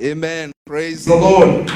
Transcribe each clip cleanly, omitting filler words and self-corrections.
Amen. Praise the Lord.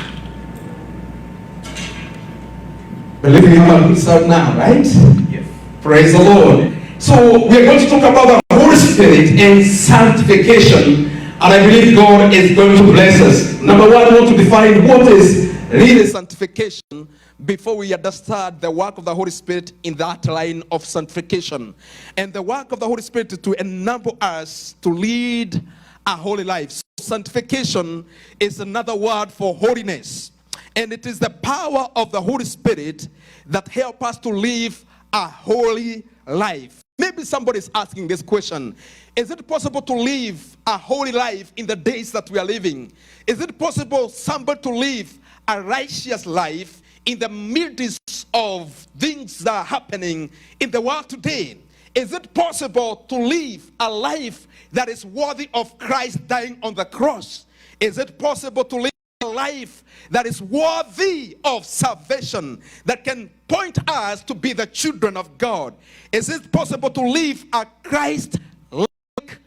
Believe you have a good sound now, right? Yes. Praise the Lord. So we are going to talk about the Holy Spirit and sanctification, and I believe God is going to bless us. Number one, we want to define what is Really sanctification before we understand the work of the Holy Spirit in that line of sanctification. And the work of the Holy Spirit is to enable us to lead a holy life. So sanctification is another word for holiness. And it is the power of the Holy Spirit that help us to live a holy life. Maybe somebody is asking this question. Is it possible to live a holy life in the days that we are living? Is it possible somebody to live a righteous life in the midst of things that are happening in the world today? Is it possible to live a life that is worthy of Christ dying on the cross? Is it possible to live a life that is worthy of salvation, that can point us to be the children of God? Is it possible to live a Christ-like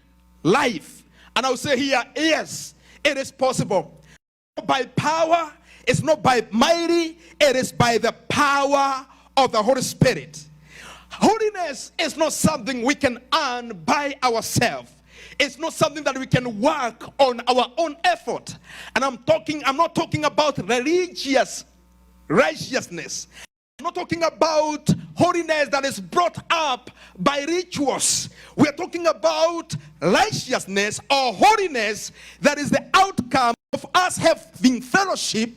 life? And I will say here, yes, it is possible. By power, it's not by mighty, it is by the power of the Holy Spirit. Holiness is not something we can earn by ourselves. It's not something that we can work on our own effort. And I'm not talking about religious righteousness. I'm not talking about holiness that is brought up by rituals. We're talking about righteousness or holiness that is the outcome of us having fellowship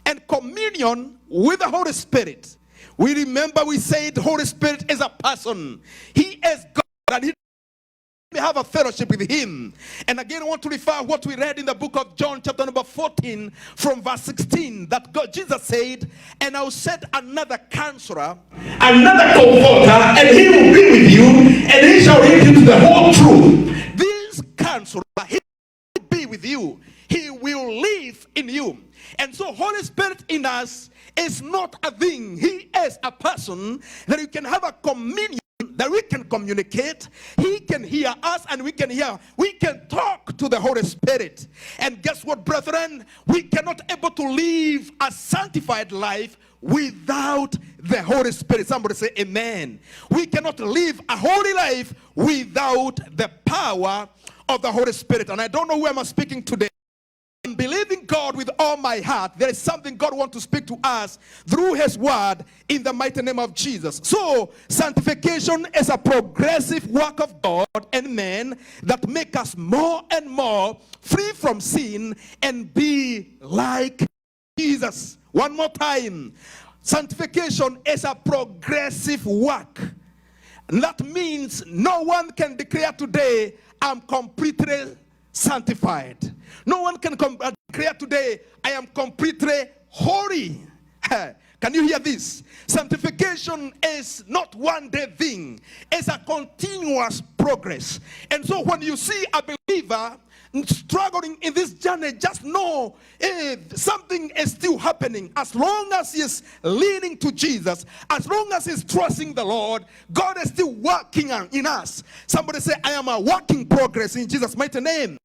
and communion with the Holy Spirit. We remember we said the Holy Spirit is a person. He is God, and we have a fellowship with him. And again, I want to refer what we read in the book of John chapter number 14 from verse 16, that Jesus said, and I'll set another counselor, another comforter, and he will be with you, and he shall lead you to the whole truth. This counselor, he will be with you. He will live in you. And so Holy Spirit in us is not a thing. He is a person that you can have a communion, that we can communicate. He can hear us and we can talk to the Holy Spirit. And guess what, brethren? We cannot able to live a sanctified life without the Holy Spirit. Somebody say amen. We cannot live a holy life without the power of the Holy Spirit. And I don't know who I'm speaking today. In believing God with all my heart, there is something God wants to speak to us through his word in the mighty name of Jesus. So sanctification is a progressive work of God and man that make us more and more free from sin and be like Jesus. One more time. Sanctification is a progressive work. And that means no one can declare today, I'm completely sanctified. No one can declare today, I am completely holy. Can you hear this? Sanctification is not one day thing. It's a continuous progress. And so when you see a believer struggling in this journey, just know something is still happening. As long as he is leaning to Jesus, as long as he's trusting the Lord, God is still working in us. Somebody say, I am a work in progress in Jesus' mighty name.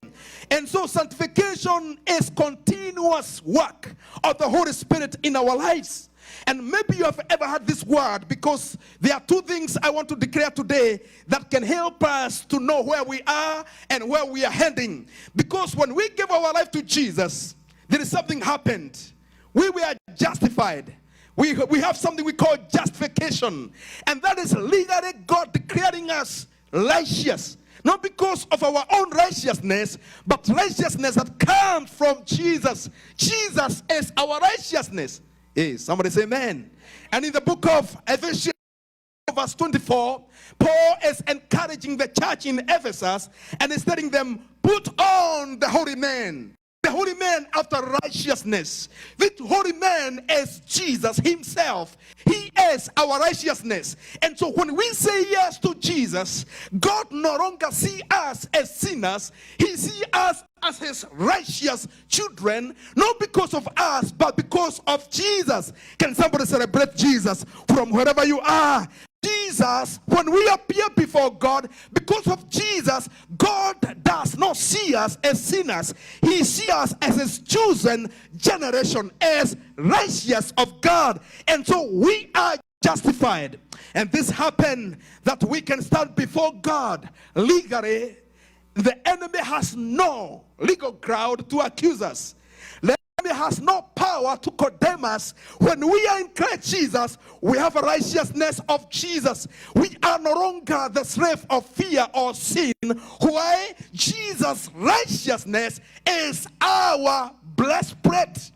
And so sanctification is continuous work of the Holy Spirit in our lives. And maybe you have ever heard this word, because there are two things I want to declare today that can help us to know where we are and where we are heading. Because when we give our life to Jesus, there is something happened. We were justified. We have something we call justification. And that is legally God declaring us righteous. Not because of our own righteousness, but righteousness that comes from Jesus. Jesus is our righteousness. Hey, somebody say amen. And in the book of Ephesians, verse 24, Paul is encouraging the church in Ephesus and is telling them, put on the holy man. The holy man after righteousness. The holy man is Jesus himself. He is our righteousness. And so when we say yes to Jesus, God no longer sees us as sinners. He sees us as his righteous children, not because of us, but because of Jesus. Can somebody celebrate Jesus from wherever you are? Jesus Jesus, when we appear before God, because of Jesus, God does not see us as sinners. He sees us as his chosen generation, as righteous of God. And so we are justified. And this happened that we can stand before God legally. The enemy has no legal ground to accuse us. The enemy has no power to condemn us. When we are in Christ Jesus, we have a righteousness of Jesus. We are no longer the slave of fear or sin. Why? Jesus' righteousness is our breastplate.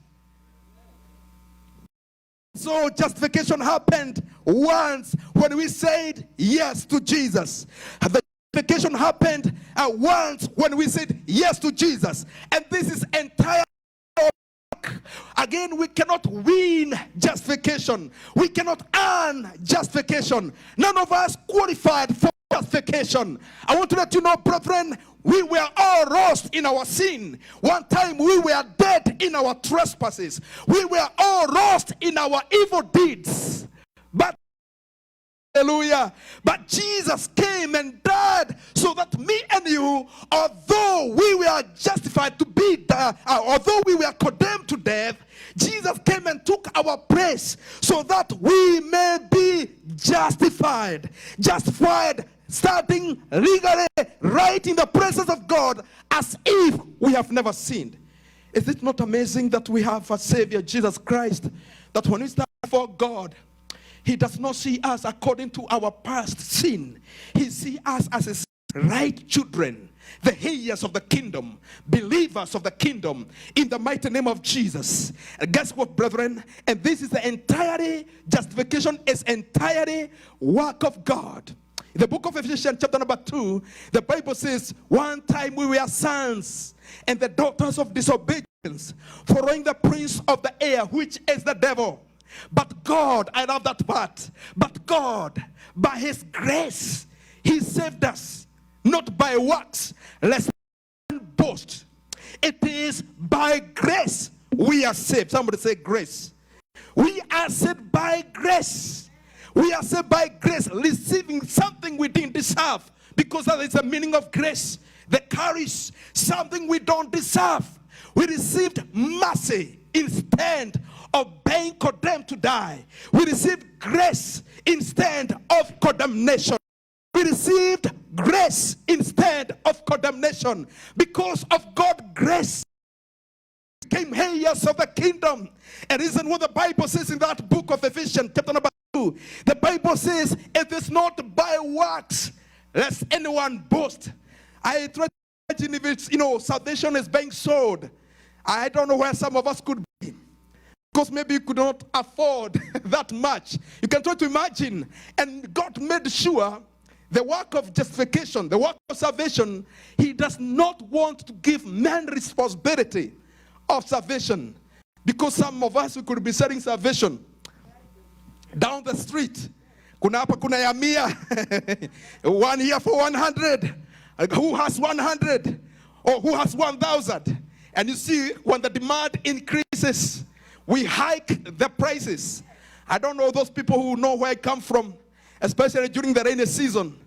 So justification happened once when we said yes to Jesus. The justification happened once when we said yes to Jesus. And this is entire work. Again, we cannot win justification. We cannot earn justification. None of us qualified for justification. I want to let you know, brethren, we were all lost in our sin. One time we were dead in our trespasses. We were all lost in our evil deeds. But hallelujah. But Jesus came and died so that me and you, although we were justified to be, although we were condemned to death, Jesus came and took our place so that we may be justified. Justified, starting legally right in the presence of God as if we have never sinned. Is it not amazing that we have a Savior, Jesus Christ, that when we stand before God, he does not see us according to our past sin. He sees us as his right children, the heirs of the kingdom, believers of the kingdom, in the mighty name of Jesus. And guess what, brethren? And this is the entirety, justification is entirely work of God. In the book of Ephesians chapter number 2, the Bible says, one time we were sons and the daughters of disobedience, following the prince of the air, which is the devil. But God, I love that part, but God, by his grace, he saved us, not by works, lest anyone boast. It is by grace we are saved. Somebody say grace. We are saved by grace. We are saved by grace, receiving something we didn't deserve, because that is the meaning of grace. That carries something we don't deserve. We received mercy instead of being condemned to die. We received grace instead of condemnation. We received grace instead of condemnation. Because of God's grace came heirs of the kingdom. And isn't what the Bible says in that book of Ephesians chapter number 2? The Bible says, it is not by works lest anyone boast. I try to imagine if it's, salvation is being sold. I don't know where some of us could be, because maybe you could not afford that much. You can try to imagine. And God made sure the work of justification, the work of salvation, he does not want to give man responsibility of salvation. Because some of us, we could be selling salvation down the street. Kuna hapa kuna ya 100. 1 year for 100. Who has 100? Or who has 1,000? And you see, when the demand increases, we hike the prices. I don't know those people who know where I come from, especially during the rainy season.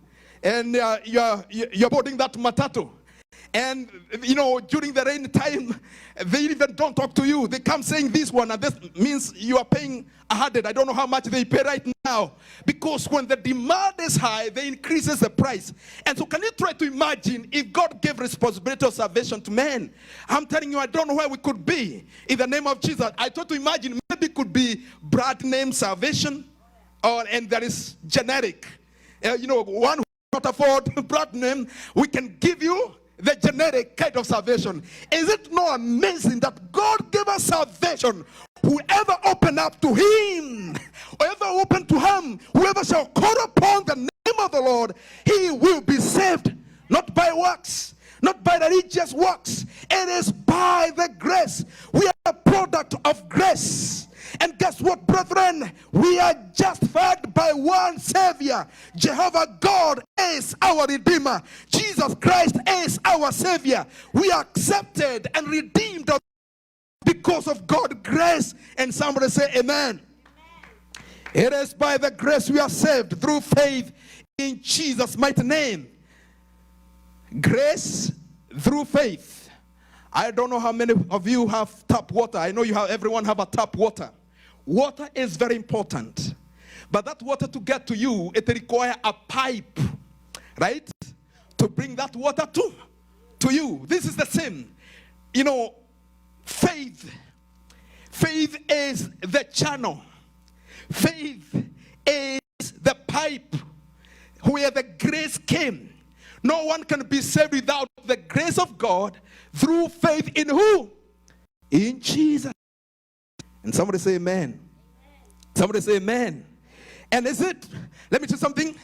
And you're boarding that matatu. And, during the rain time, they even don't talk to you. They come saying this one, and this means you are paying 100. I don't know how much they pay right now. Because when the demand is high, they increases the price. And so can you try to imagine if God gave responsibility of salvation to men? I'm telling you, I don't know where we could be. In the name of Jesus, I try to imagine maybe it could be brand name salvation, and there is generic. One who cannot afford brand name, we can give you the generic kind of salvation. Is it not amazing that God gave us salvation? Whoever open up to him, whoever open to him, whoever shall call upon the name of the Lord, he will be saved. Not by works, not by religious works. It is by the grace. We are a product of grace. And guess what, brethren? We are justified by one Savior. Jehovah God is our Redeemer. Jesus Christ is our Savior. We are accepted and redeemed because of God's grace. And somebody say amen. It is by the grace we are saved through faith in Jesus' mighty name. Grace through faith. I don't know how many of you have tap water. I know you have, everyone have a tap water. Water is very important. But that water to get to you, it requires a pipe, right? To bring that water to you. This is the same. You know, faith. Faith is the channel. Faith is the pipe where the grace came. No one can be saved without the grace of God through faith in who? In Jesus. And somebody say amen. Somebody say amen. And is it, let me tell you something.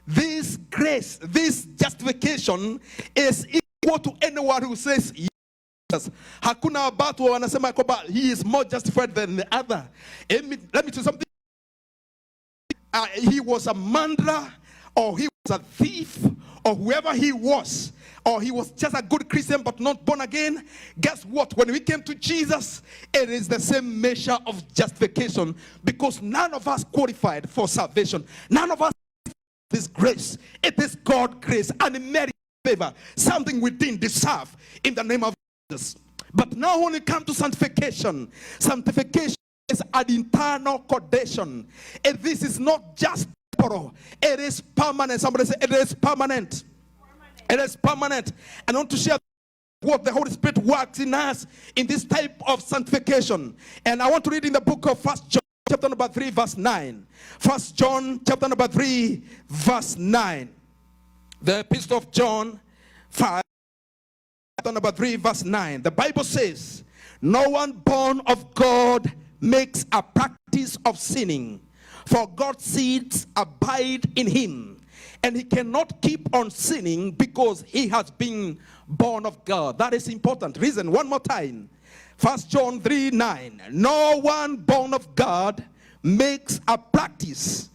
This grace, this justification is equal to anyone who says yes. Hakuna watu wanasema kwamba he is more justified than the other. Let me tell you something. He was a murderer, or he was a thief, or whoever he was, or he was just a good Christian but not born again. Guess what? When we came to Jesus, it is the same measure of justification, because none of us qualified for salvation. None of us this grace. It is God's grace and merit favor, something we didn't deserve, in the name of Jesus. But now when we come to sanctification, sanctification is an internal condition. And this is not just temporal, it is permanent. Somebody say it is permanent. It is permanent. And I want to share what the Holy Spirit works in us in this type of sanctification. And I want to read in the book of 1 John chapter number 3 verse 9. 1 John chapter number 3 verse 9. The epistle of John 5 chapter number 3 verse 9. The Bible says, no one born of God makes a practice of sinning, for God's seeds abide in him, and he cannot keep on sinning because he has been born of God. That is important. Reason one more time. 1 John 3 9. No one born of God makes a practice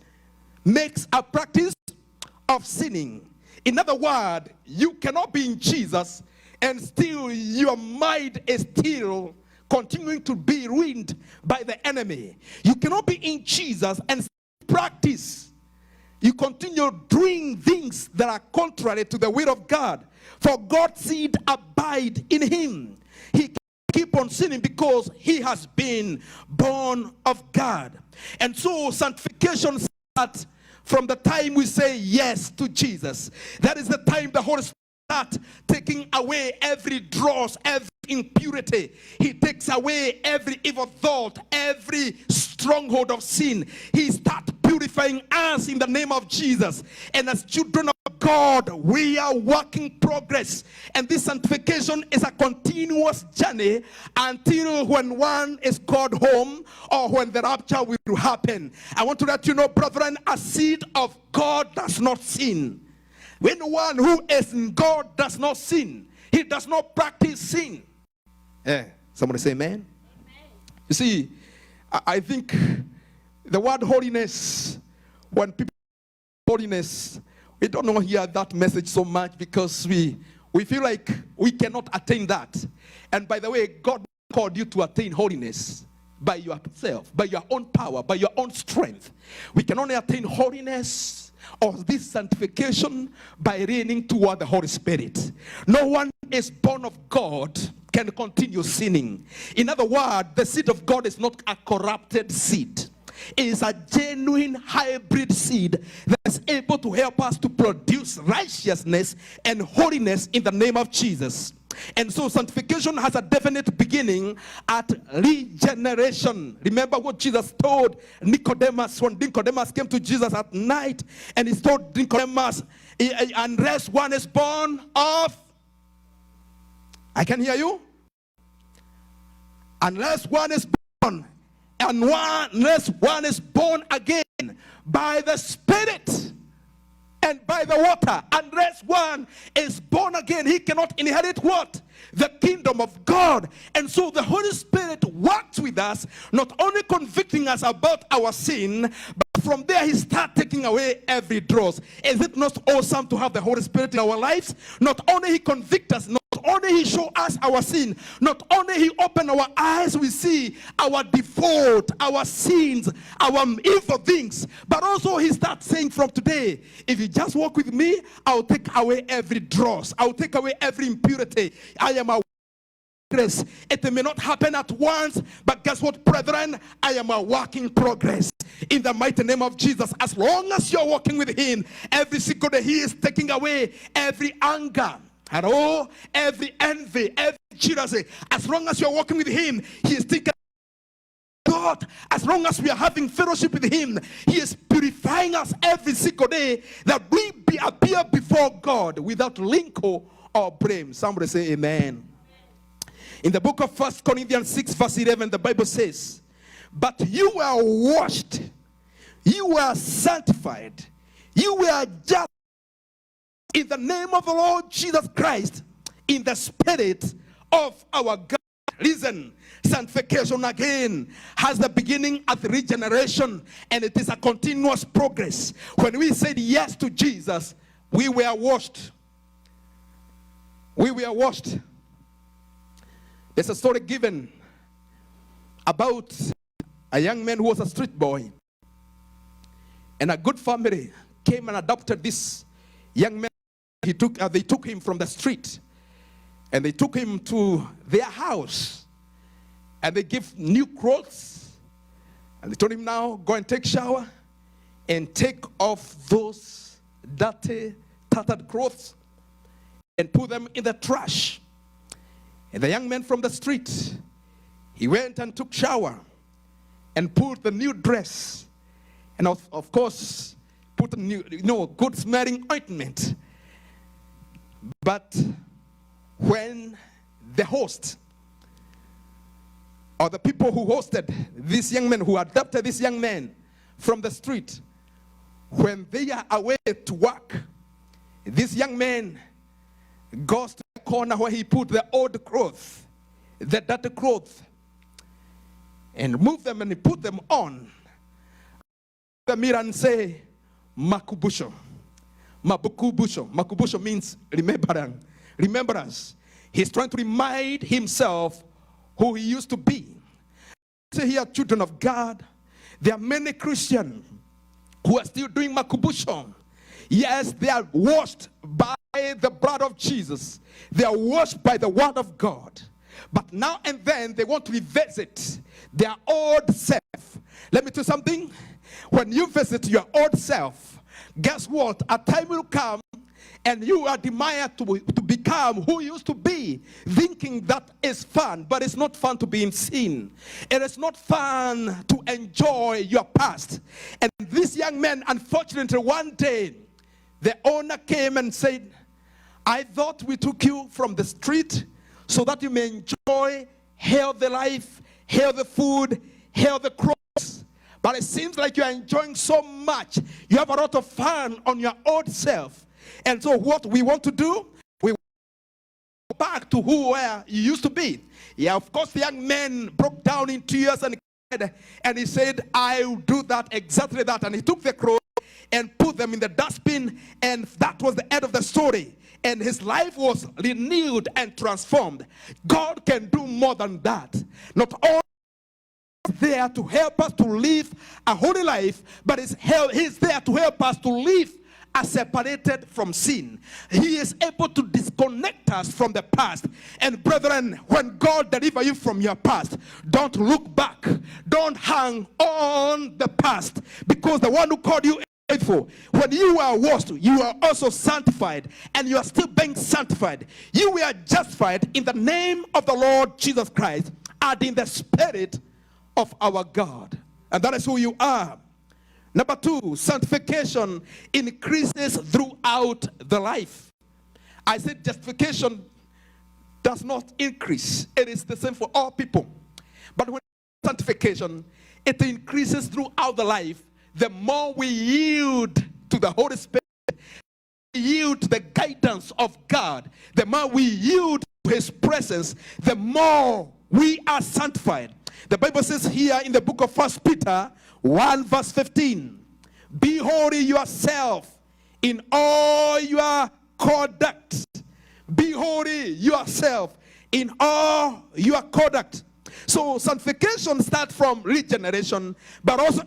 of sinning. In other words, you cannot be in Jesus and still your mind is still continuing to be ruined by the enemy. You cannot be in Jesus and practice. You continue doing things that are contrary to the will of God. For God's seed abide in him. He can keep on sinning because he has been born of God. And so sanctification starts from the time we say yes to Jesus. That is the time the Holy Spirit starts taking away every dross, every impurity. He takes away every evil thought, every stronghold of sin. He starts purifying us in the name of Jesus. And as children of God, we are working progress. And this sanctification is a continuous journey until when one is called home or when the rapture will happen. I want to let you know, brethren, a seed of God does not sin. When one who is in God does not sin, he does not practice sin. Somebody say amen. Amen. You see, I think the word holiness, when people holiness, we don't know hear that message so much because we feel like we cannot attain that. And by the way, God called you to attain holiness by yourself, by your own power, by your own strength. We can only attain holiness or this sanctification by reigning toward the Holy Spirit. No one is born of God can continue sinning. In other words, the seed of God is not a corrupted seed. It is a genuine hybrid seed that is able to help us to produce righteousness and holiness in the name of Jesus. And so sanctification has a definite beginning at regeneration. Remember what Jesus told Nicodemus when Nicodemus came to Jesus at night, and he told Nicodemus, unless one is born of, I can hear you, unless one is born, and unless one is born again by the Spirit and by the water, unless one is born again, he cannot inherit what? The kingdom of God. And so the Holy Spirit works with us, not only convicting us about our sin, but from there he starts taking away every dross. Is it not awesome to have the Holy Spirit in our lives? Not only he convicts us, not Not only he show us our sin, not only he open our eyes, we see our default, our sins, our evil things, but also he starts saying from today, if you just walk with me, I'll take away every dross, I'll take away every impurity. I am a progress. It may not happen at once, but guess what, brethren? I am a work in progress. In the mighty name of Jesus, as long as you're walking with him, every single day he is taking away every anger, and oh, every envy, every jealousy. As long as you're walking with him, he is taking God. As long as we are having fellowship with him, he is purifying us every single day, that we appear before God without wrinkle or blame. Somebody say amen. In the book of 1 Corinthians 6 verse 11, the Bible says, but you were washed, you were sanctified, you were just in the name of the Lord Jesus Christ, in the Spirit of our God. Listen, sanctification again has the beginning at regeneration, and it is a continuous progress. When we said yes to Jesus, we were washed. We were washed. There's a story given about a young man who was a street boy, and a good family came and adopted this young man. They took him from the street, and they took him to their house, and they give new clothes, and they told him, now go and take shower and take off those dirty, tattered clothes and put them in the trash. And the young man from the street, he went and took shower and put the new dress, and of course put a new, good smelling ointment. But when the host, or the people who hosted this young man, who adopted this young man from the street, when they are away to work, this young man goes to the corner where he put the old clothes, the dirty clothes, and remove them and he put them on the mirror and say, Makubusho. Mabukubusho. Makubusho means remembrance. He's trying to remind himself who he used to be. Say here, children of God, there are many Christians who are still doing Makubusho. Yes, they are washed by the blood of Jesus. They are washed by the word of God. But now and then they want to revisit their old self. Let me tell you something. When you visit your old self, guess what? A time will come and you are demanded to become who you used to be, thinking that is fun, but it's not fun to be in sin. It is not fun to enjoy your past. And this young man, unfortunately, one day, the owner came and said, I thought we took you from the street so that you may enjoy healthy life, healthy food, healthy clothes. But it seems like you are enjoying so much. You have a lot of fun on your old self. And so what we want to do, we go back to who you used to be. Yeah, of course, the young man broke down in tears and he said, I'll do that, exactly that. And he took the clothes and put them in the dustbin, and that was the end of the story. And his life was renewed and transformed. God can do more than that. Not only is there to help us to live a holy life, but he's there to help us to live as separated from sin. He is able to disconnect us from the past. And brethren, when God delivers you from your past, don't look back. Don't hang on the past, because the one who called you faithful, when you are washed, you are also sanctified, and you are still being sanctified. You were justified in the name of the Lord Jesus Christ and in the Spirit of our God. And that is who you are. Number two, sanctification increases throughout the life. I said justification does not increase. It is the same for all people. But when sanctification, it increases throughout the life. The more we yield to the Holy Spirit, yield to the guidance of God, the more we yield to his presence, the more we are sanctified. The Bible says here in the book of 1 Peter 1 verse 15, be holy yourself in all your conduct. Be holy yourself in all your conduct. So sanctification starts from regeneration, but also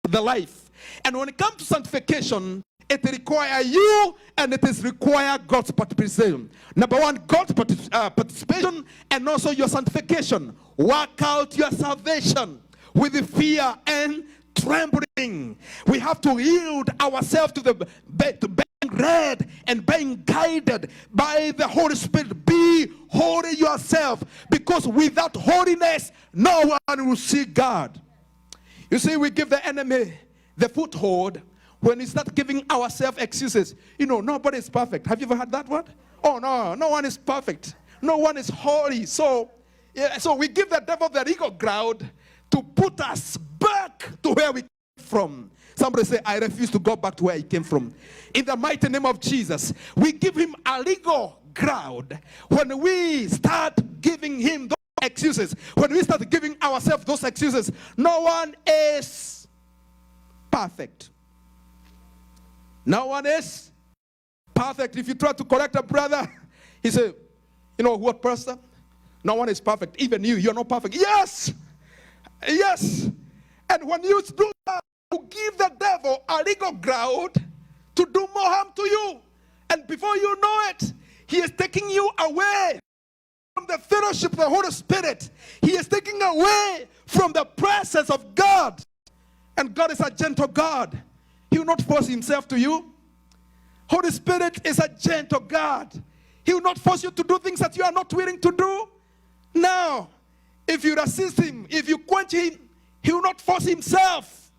the life. And when it comes to sanctification, it requires you and it is require God's participation. Number one, God's participation and also your sanctification. Work out your salvation with the fear and trembling. We have to yield ourselves to being led and being guided by the Holy Spirit. Be holy yourself, because without holiness, no one will see God. You see, we give the enemy the foothold when we start giving ourselves excuses. You know, nobody is perfect. Have you ever heard that word? Oh, no, no one is perfect. No one is holy. So we give the devil the legal ground to put us back to where we came from. Somebody say, I refuse to go back to where he came from. In the mighty name of Jesus, we give him a legal ground when we start giving him those excuses. When we start giving ourselves those excuses, no one is perfect. No one is perfect. If you try to correct a brother, he said, you know what, pastor? No one is perfect. Even you're not perfect. Yes! Yes! And when you do that, you give the devil a legal ground to do more harm to you. And before you know it, he is taking you away from the fellowship of the Holy Spirit. He is taking away from the presence of God. And God is a gentle God. He will not force himself to you. Holy Spirit is a gentle God. He will not force you to do things that you are not willing to do. Now, if you resist him, if you quench him, he will not force himself.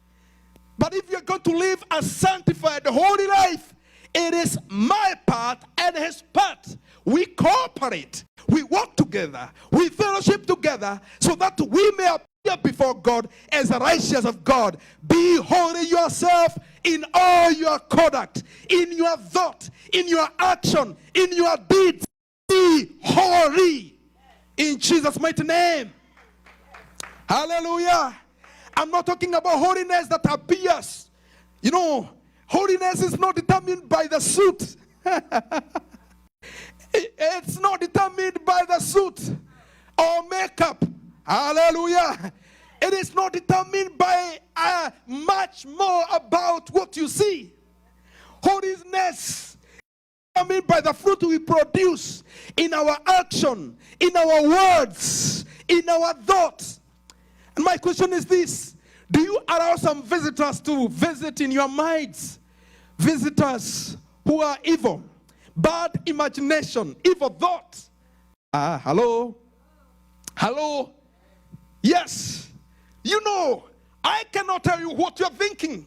But if you're going to live a sanctified, holy life, it is my part and his part. We cooperate. We work together. We fellowship together so that we may appear before God as the righteous of God. Be holy yourself in all your conduct, in your thought, in your action, in your deeds. Be holy in Jesus' mighty name. Hallelujah. I'm not talking about holiness that appears. You know, holiness is not determined by the suit. It's not determined by the suit or makeup. Hallelujah. It is not determined by much more about what you see. Holiness is determined by the fruit we produce in our action, in our words, in our thoughts. And my question is this: do you allow some visitors to visit in your minds? Visitors who are evil, bad imagination, evil thoughts. Hello? Hello? Yes. You know, I cannot tell you what you're thinking.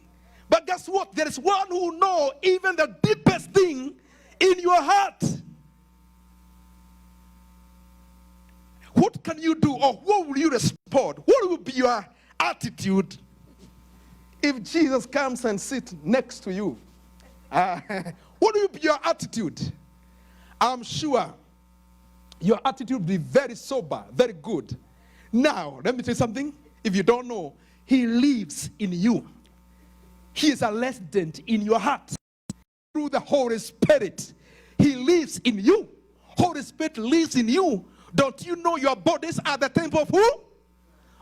But guess what? There is one who knows even the deepest thing in your heart. What can you do, or what will you respond? What will be your attitude if Jesus comes and sits next to you? What will be your attitude? I'm sure your attitude will be very sober, very good. Now, let me tell you something. If you don't know, he lives in you. He is a resident in your heart. Through the Holy Spirit, he lives in you. Holy Spirit lives in you. Don't you know your bodies are the temple of who?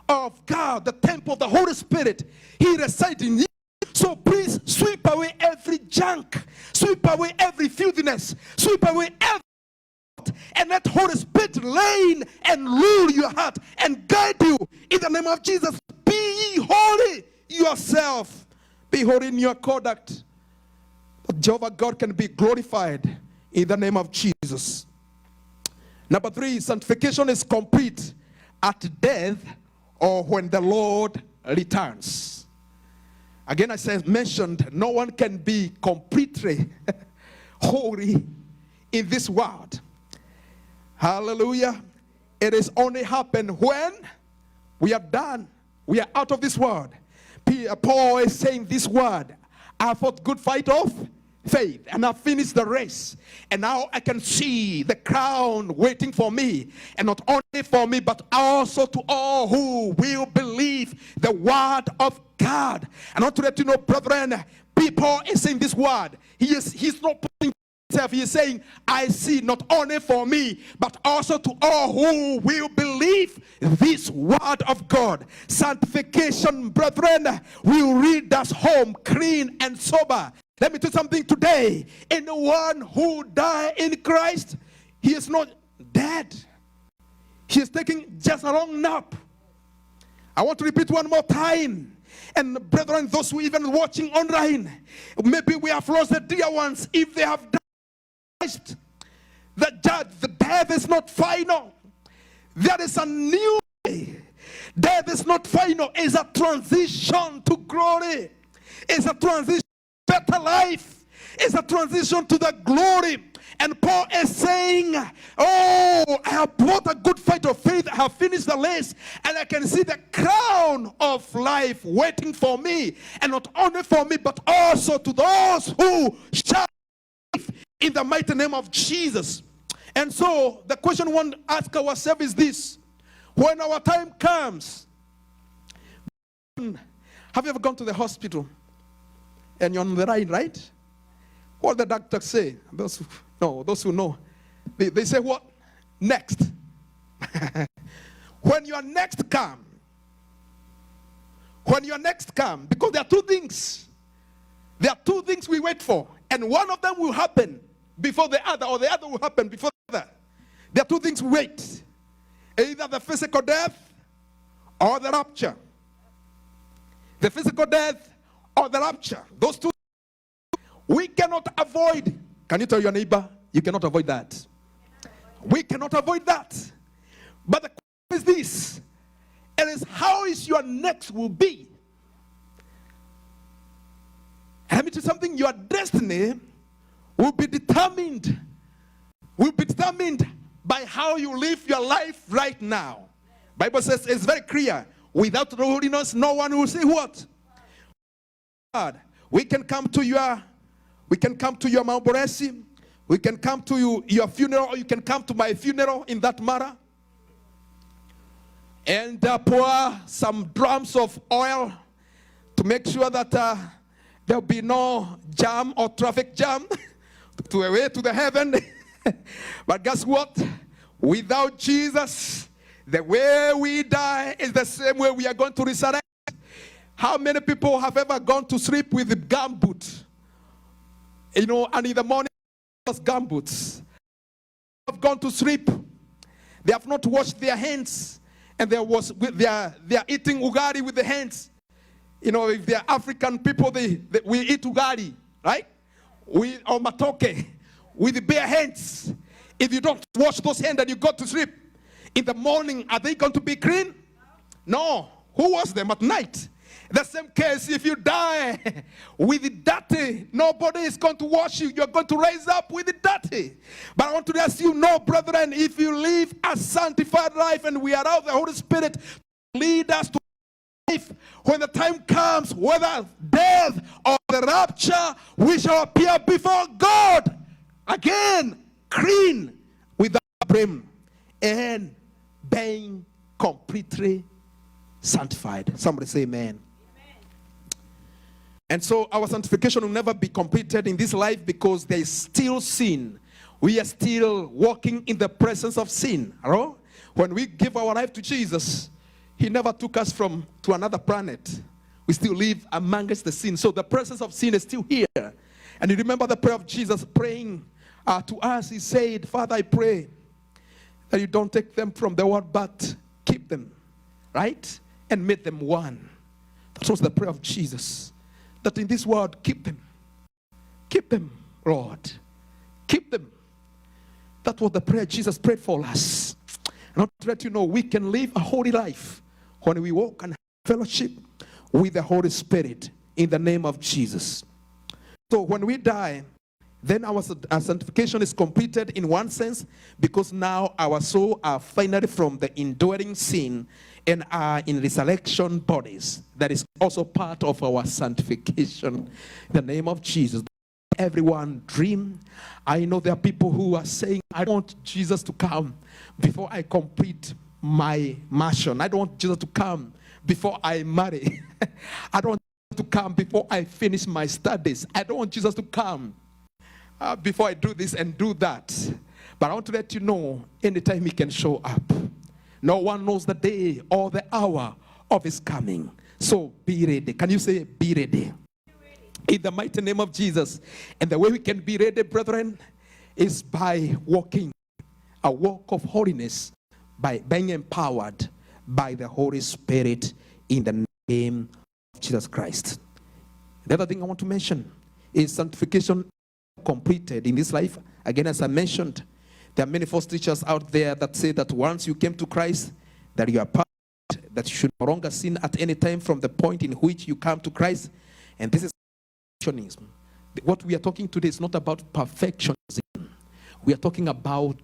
Of God, the temple of the Holy Spirit. He resides in you. So please sweep away every junk. Sweep away every filthiness. Sweep away every, and let Holy Spirit reign and rule your heart and guide you. In the name of Jesus, be ye holy yourself. Be holy in your conduct, that Jehovah God can be glorified in the name of Jesus. Number 3, sanctification is complete at death or when the Lord returns. Again, as I mentioned, no one can be completely holy in this world. Hallelujah. It is only happen when we are done. We are out of this world. Paul is saying this word: I fought good fight of faith, and I finished the race, and now I can see the crown waiting for me, and not only for me but also to all who will believe the word of God. And I want to let you know, brethren, Paul is saying this word. He's not putting He is saying, I see not only for me, but also to all who will believe this word of God. Sanctification, brethren, will read us home clean and sober. Let me tell you something today. Anyone who died in Christ, he is not dead. He is taking just a long nap. I want to repeat one more time. And brethren, those who even watching online, maybe we have lost the dear ones. If they have died, the death is not final. There is a new day. Death is not final. It's a transition to glory. It's a transition to better life. It's a transition to the glory. And Paul is saying, oh, I have fought a good fight of faith. I have finished the race. And I can see the crown of life waiting for me. And not only for me, but also to those who shall live in the mighty name of Jesus. And so the question we want to ask ourselves is this. When our time comes, have you ever gone to the hospital and you're on the line, right? What the doctors say? Those who know. They say what? Next. When your next come. When your next come. Because there are two things. There are two things we wait for. And one of them will happen before the other, or the other will happen before the other. There are two things we wait. Either the physical death or the rapture. The physical death or the rapture. Those two we cannot avoid. Can you tell your neighbor, you cannot avoid that? We cannot avoid that. But the question is this. It is how is your next will be. And let me tell you something. Your destiny will be determined by how you live your life right now. Bible says it's very clear. Without holiness, no one will say what? God. We can come to your Mount Boresi. We can come to your funeral, or you can come to my funeral in that matter. And pour some drums of oil to make sure that there'll be no jam or traffic jam to the way to the heaven. But guess what? Without Jesus, the way we die is the same way we are going to resurrect. How many people have ever gone to sleep with the gumboot? You know, and in the morning, gumboots. Have gone to sleep. They have not washed their hands, and they are eating ugali with the hands. You know, if they are African people, we eat ugali, right? Or matoke with the bare hands. If you don't wash those hands and you go to sleep, in the morning, are they going to be clean? No. Who washed them at night? The same case, if you die with the dirty, nobody is going to wash you. You're going to rise up with the dirty. But I want to ask you, no, brethren, if you live a sanctified life and we allow the Holy Spirit to lead us to life, when the time comes, whether death or the rapture, we shall appear before God again, clean, without blame, and being completely sanctified. Somebody say amen. And so our sanctification will never be completed in this life because there is still sin. We are still walking in the presence of sin. Right? When we give our life to Jesus, he never took us to another planet. We still live amongst the sin. So the presence of sin is still here. And you remember the prayer of Jesus praying to us. He said, Father, I pray that you don't take them from the world, but keep them, right? And make them one. That was the prayer of Jesus. That in this world, keep them. Keep them, Lord. Keep them. That was the prayer Jesus prayed for us. And I want to let you know, we can live a holy life when we walk and have fellowship with the Holy Spirit in the name of Jesus. So when we die, then our sanctification is completed in one sense, because now our soul are finally from the enduring sin and are in resurrection bodies. That is also part of our sanctification. In the name of Jesus. Everyone dream. I know there are people who are saying, I don't want Jesus to come before I complete my mission. I don't want Jesus to come before I marry. I don't want Jesus to come before I finish my studies. I don't want Jesus to come before I do this and do that. But I want to let you know, anytime he can show up. No one knows the day or the hour of his coming. So be ready. Can you say, be ready? In the mighty name of Jesus. And the way we can be ready, brethren, is by walking a walk of holiness, by being empowered by the Holy Spirit in the name of Jesus Christ. The other thing I want to mention is sanctification completed in this life. Again, as I mentioned, there are many false teachers out there that say that once you came to Christ, that you are perfect, that you should no longer sin at any time from the point in which you come to Christ. And this is perfectionism. What we are talking today is not about perfectionism. We are talking about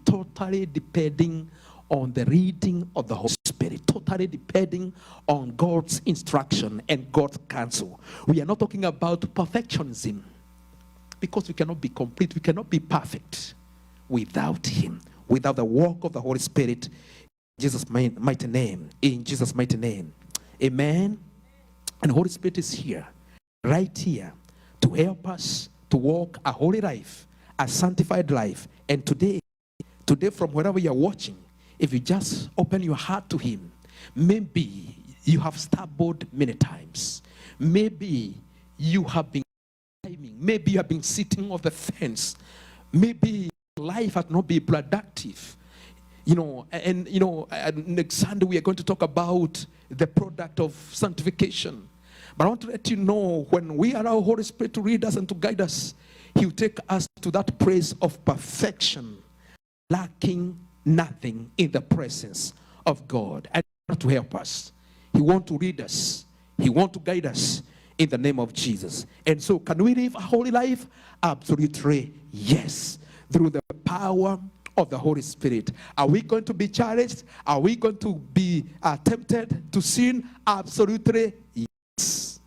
totally depending on the reading of the Holy Spirit, totally depending on God's instruction and God's counsel. We are not talking about perfectionism, because we cannot be complete, we cannot be perfect without him, without the work of the Holy Spirit. In Jesus' mighty name, in Jesus' mighty name, amen. And the Holy Spirit is here, right here, to help us to walk a holy life, a sanctified life. And today from wherever you're watching, if you just open your heart to him, maybe you have stumbled many times. Maybe you have been climbing. Maybe you have been sitting on the fence. Maybe life has not been productive. Next Sunday we are going to talk about the product of sanctification. But I want to let you know, when we allow Holy Spirit to lead us and to guide us, he will take us to that place of perfection, lacking nothing in the presence of God. And he wants to help us. He wants to lead us. He wants to guide us in the name of Jesus. And so, can we live a holy life? Absolutely yes. Through the power of the Holy Spirit. Are we going to be challenged? Are we going to be tempted to sin? Absolutely yes.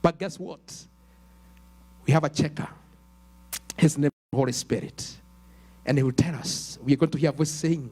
But guess what? We have a checker. His name is the Holy Spirit. And he will tell us. We are going to hear a voice saying,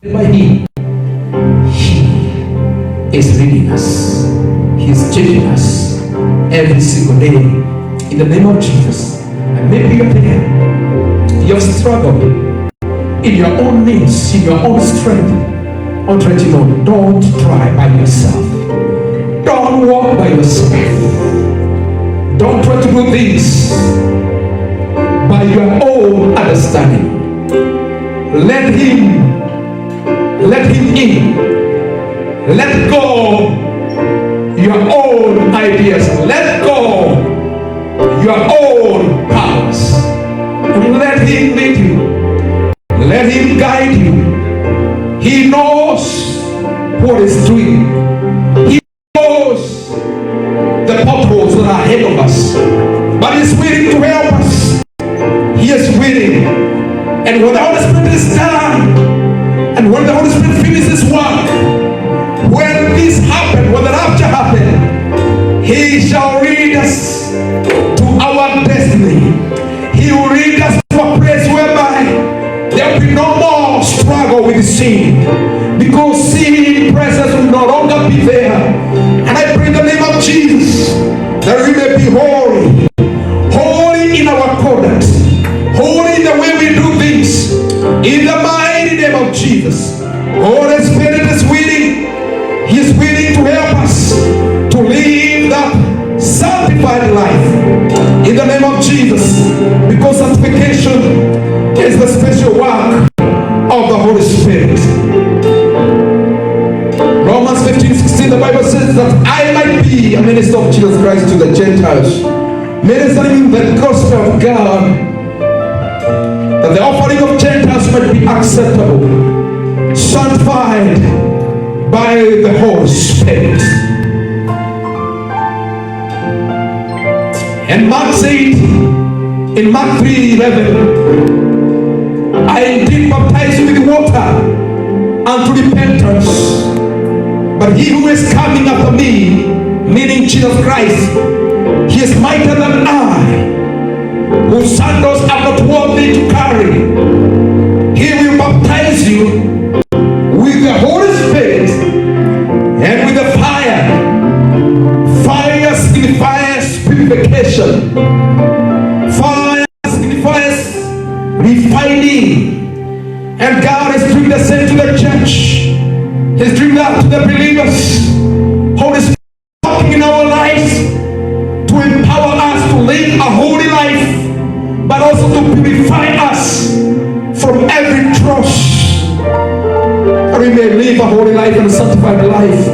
by him, he is leading us. He is teaching us every single day in the name of Jesus. And maybe you're there, you have struggled in your own means, in your own strength. I want to let you know, don't try by yourself. Don't walk by yourself. Don't try to do this by your own understanding. Let him in. Let go your own ideas. Let go your own powers. And let him lead you. Let him guide you. He knows what he's doing. He knows the potholes that are ahead of us. But he's willing to help us. He is willing. And when the Holy Spirit is done, and when the Holy Spirit finishes his work, when this happened, when the rapture happened, He shall lead us to our destiny. He will lead us to a place whereby there will be no more struggle with sin, because sin presence will no longer be there. And I pray in the name of Jesus that we may be holy, holy in our conduct, holy in the way we do things, in the mighty name of Jesus. Holy Spirit is willing. He is willing to help us to live that sanctified life in the name of Jesus, because sanctification is the special work of the Holy Spirit. Romans 15:16, the Bible says that I might be a minister of Jesus Christ to the Gentiles, ministering the gospel of God, that the offering of Gentiles might be acceptable, sanctified by the Holy Spirit. And Mark said in Mark 3:11, I indeed baptize you with water unto repentance, but he who is coming after me, meaning Jesus Christ, he is mightier than I, whose sandals are not worthy to carry. He will baptize you with the Holy Spirit and with the fire. Fire signifies purification. Fire signifies refining. And God is doing the same to the church. He's doing that to the believers. Holy Spirit is working in our lives to empower us to live a holy life, but also to purify us from every dross, that we may live a holy life and a sanctified life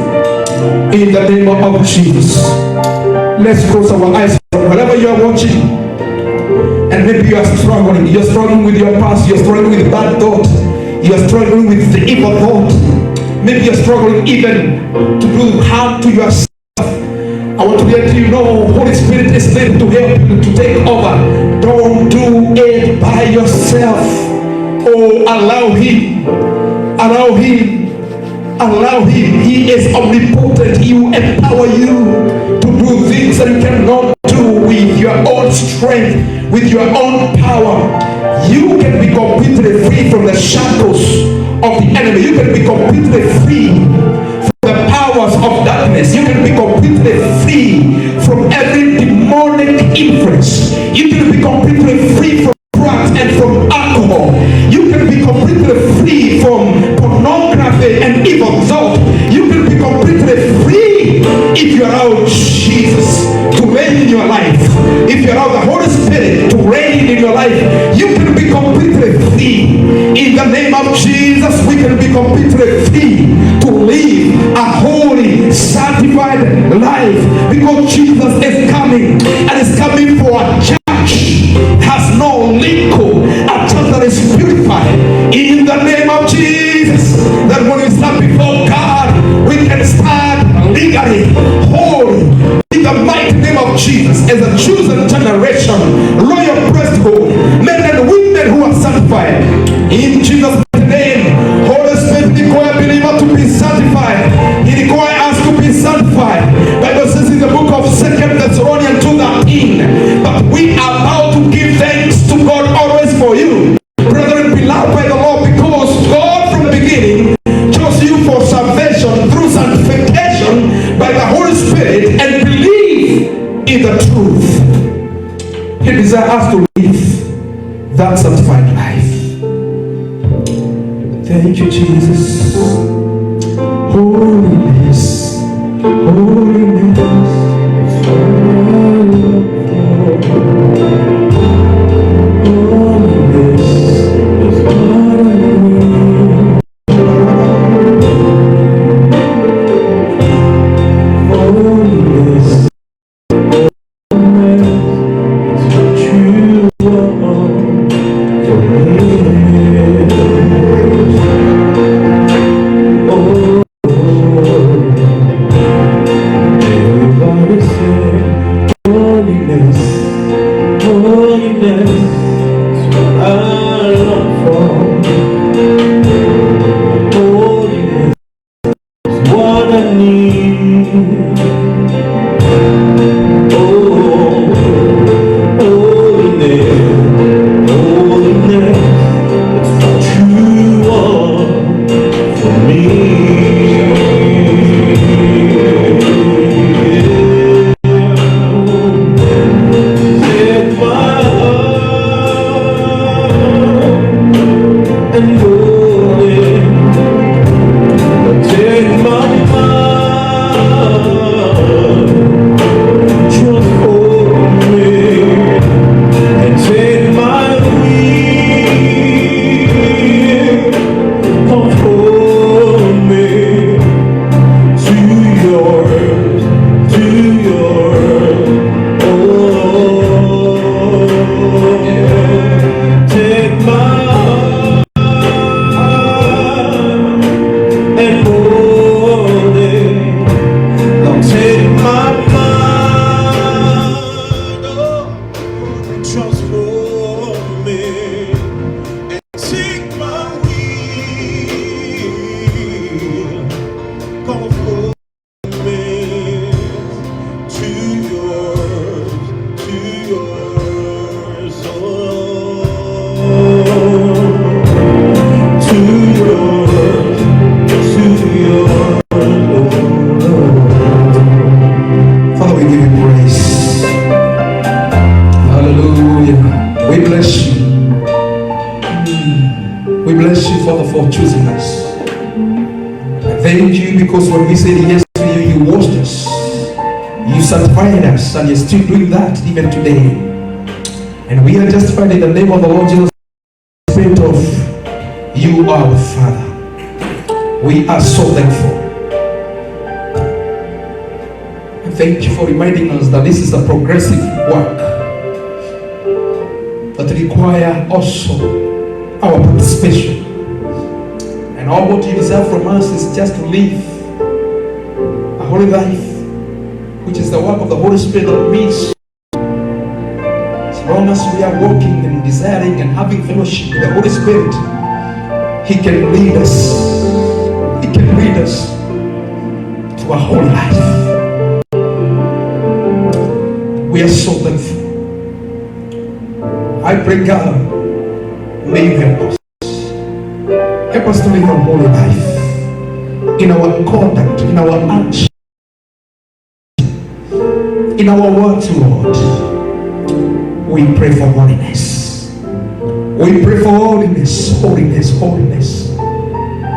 in the name of Jesus. Let's close our eyes from wherever you are watching. And maybe you are struggling. You're struggling with your past. You're struggling with bad thought. You're struggling with the evil thought. Maybe you're struggling even to do harm to yourself. I want to let you know, Holy Spirit is there to help you to take over. Don't do it by yourself. Oh, allow Him. Allow Him. Allow Him. He is omnipotent. He will empower you to do things that you cannot do with your own strength, with your own power. You can be completely free from the shackles of the enemy. You can be completely free from the powers of darkness. You can be completely free from every demonic influence. You can be completely free from drugs and from alcohol. You can be completely free from pornography and evil thought. You can be completely free if you allow Jesus to reign in your life. If you allow the Holy Spirit to reign in your life, you can be completely free. In the name of Jesus, we can be completely free to live a holy, sanctified life, because Jesus is coming, and is coming for a church has no wrinkle, a church that is purified. In the name of Jesus, that when we stand before God, we can stand legally holy. In the mighty name of Jesus, as a chosen generation, royal priesthood, men and women who are sanctified. In Jesus' name, Holy Spirit requires believers to be sanctified. He requires us to be sanctified. Bible says in the book of 2 Thessalonians 2:13, but we are about to give thanks to God always for you, brethren, beloved by the Lord, because God from the beginning chose you for salvation through sanctification by the Holy Spirit, and believe in the truth. He desires us to live that sanctified life. Thank you, Jesus. Holiness, holiness, bless you, Father, for choosing us. I thank you because when we said yes to you, you washed us. You sanctified us, and you're still doing that even today. And we are justified in the name of the Lord Jesus, Spirit of you, our Father. We are so thankful. And thank you for reminding us that this is a progressive work that require also our participation. And all what you deserve from us is just to live a holy life, which is the work of the Holy Spirit that means as long as we are walking and desiring and having fellowship with the Holy Spirit, He can lead us. He can lead us to a holy life. We are so thankful. I pray, God, may you help us. Help us to live a holy life in our conduct, in our actions, in our words, Lord. We pray for holiness. We pray for holiness, holiness, holiness.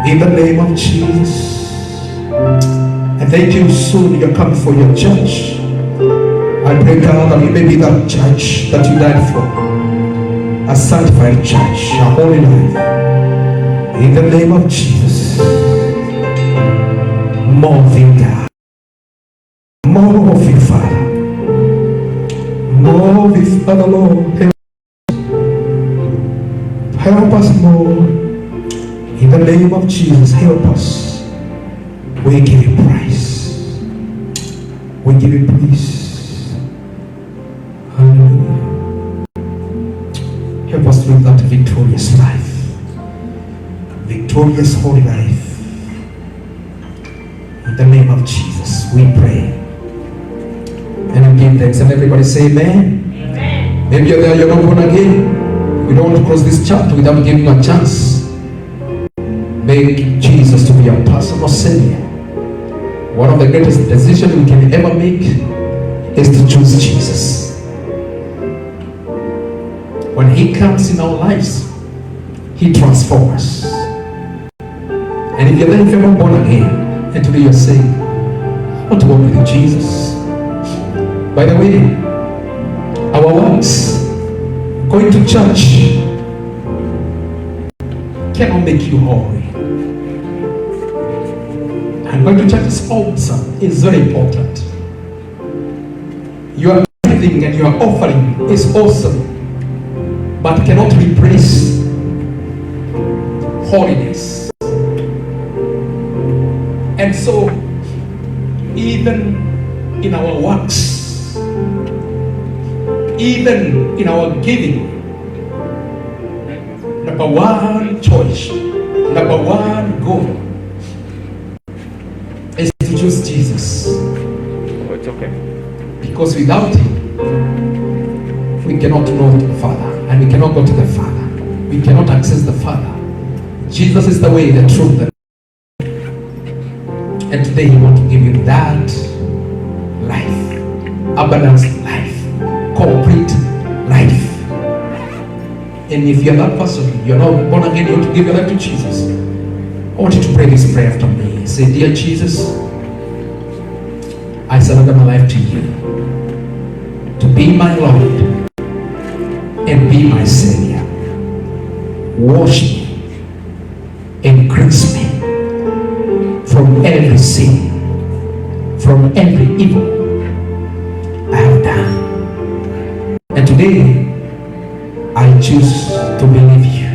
In the name of Jesus. And thank you, soon you're coming for your church. I pray, God, that we may be that church that you died for. A sanctified church, a holy life. In the name of Jesus. More of you, God. More of you, Father. More of you, Father, Lord. Help us, Lord. In the name of Jesus, help us. We give you praise. We give you praise. Hallelujah. Help us to live that victorious life. Victorious holy life. In the name of Jesus, we pray. And we give thanks. And everybody say amen. Amen. Maybe you're there, you're not born again. We don't want to close this chapter without giving you a chance. Make Jesus to be your personal Savior. One of the greatest decisions we can ever make is to choose Jesus. When He comes in our lives, He transforms us. And if you're there, if you're not born again, and today you're saying, I want to walk with you, Jesus. By the way, our works, going to church, cannot make you holy. And going to church is awesome, it's very important. Your tithing and your offering is awesome, but cannot replace holiness. And so, even in our works, even in our giving, number one choice, number one goal is to choose Jesus. Oh, it's okay. Because without Him, we cannot know the Father, and we cannot go to the Father. We cannot access the Father. Jesus is the way, the truth, the life. And today He wants to give you that life, abundant life, complete life. And if you're that person, you're not born again, you want to give your life to Jesus, I want you to pray this prayer after me. Say, dear Jesus, I surrender my life to you, to be my Lord and be my Savior. Wash me and cleanse me from every sin, from every evil I have done. And today, I choose to believe you,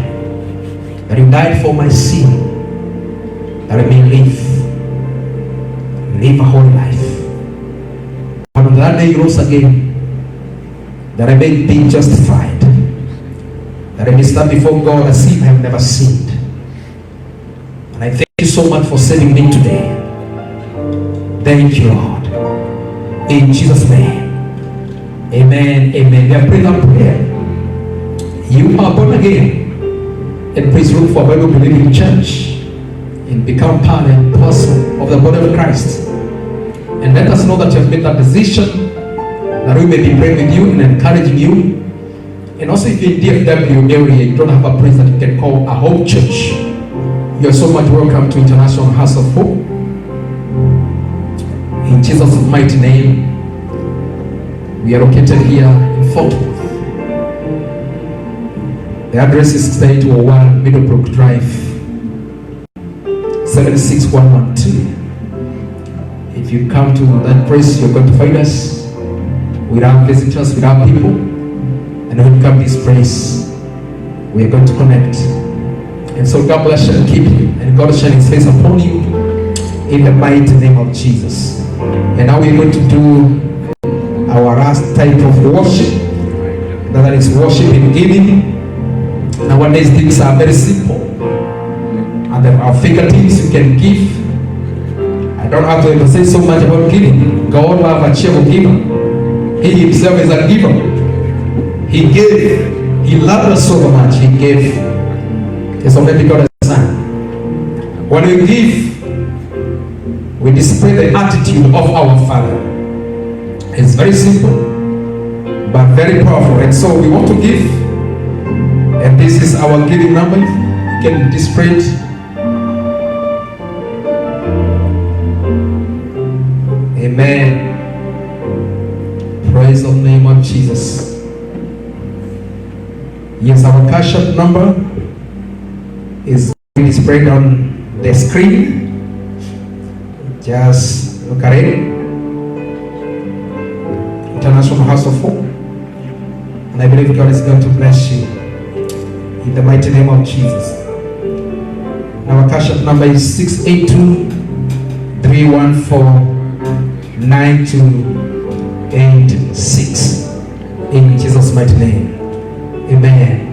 that you died for my sin, that I may live a holy life. And on that day you rose again, that I may be justified, that I may stand before God as if I have never sinned. And I thank you so much for saving me today. Thank you, Lord. In Jesus' name. Amen. Amen. We have prayed that prayer. You are born again. And please look for a Bible believing church and become part and parcel of the body of Christ. And let us know that you have made that decision, that we may be praying with you and encouraging you And also if you're in DFW area, you don't have a place that you can call a home church, you're so much welcome to International House of Hope. In Jesus' mighty name, we are located here in Fort Worth. The address is 801 Middlebrook Drive, 76112. If you come to that place, you're going to find us. We have visitors, we have people. And when you come to this place, we are going to connect. And so God bless you and keep you. And God shine His face upon you in the mighty name of Jesus. And now we're going to do our last type of worship. That is worship in giving. Nowadays things are very simple. And our fingertips you can give. I don't have to ever say so much about giving. God will have a cheerful giver. He Himself is a giver. He gave. He loved us so much. He gave His only begotten Son. When we give, we display the attitude of our Father. It's very simple, but very powerful. And so we want to give. And this is our giving number. You can display it. Amen. Praise the name of Jesus. Yes, our cash app number is displayed on the screen. Just look at it. International House of Hope. And I believe God is going to bless you in the mighty name of Jesus. Our cash app number is 682-314-9286. In Jesus' mighty name. Amen.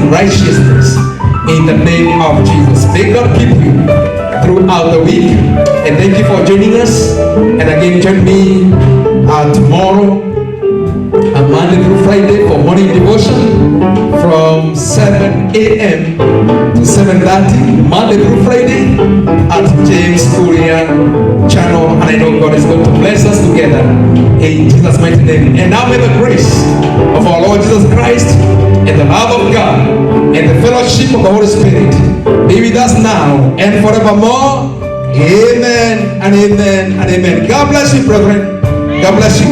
Righteousness in the name of Jesus. May God keep you throughout the week. And thank you for joining us. And again, join me tomorrow, Monday through Friday, for morning devotion from 7 a.m. to 7:30, Monday through Friday at James Kuria channel. And I know God is going to bless us together in Jesus' mighty name. And now may the grace of our Lord Jesus Christ and the love of God and the fellowship of the Holy Spirit be with us now and forevermore. Amen and amen and amen. God bless you, brethren. God bless you.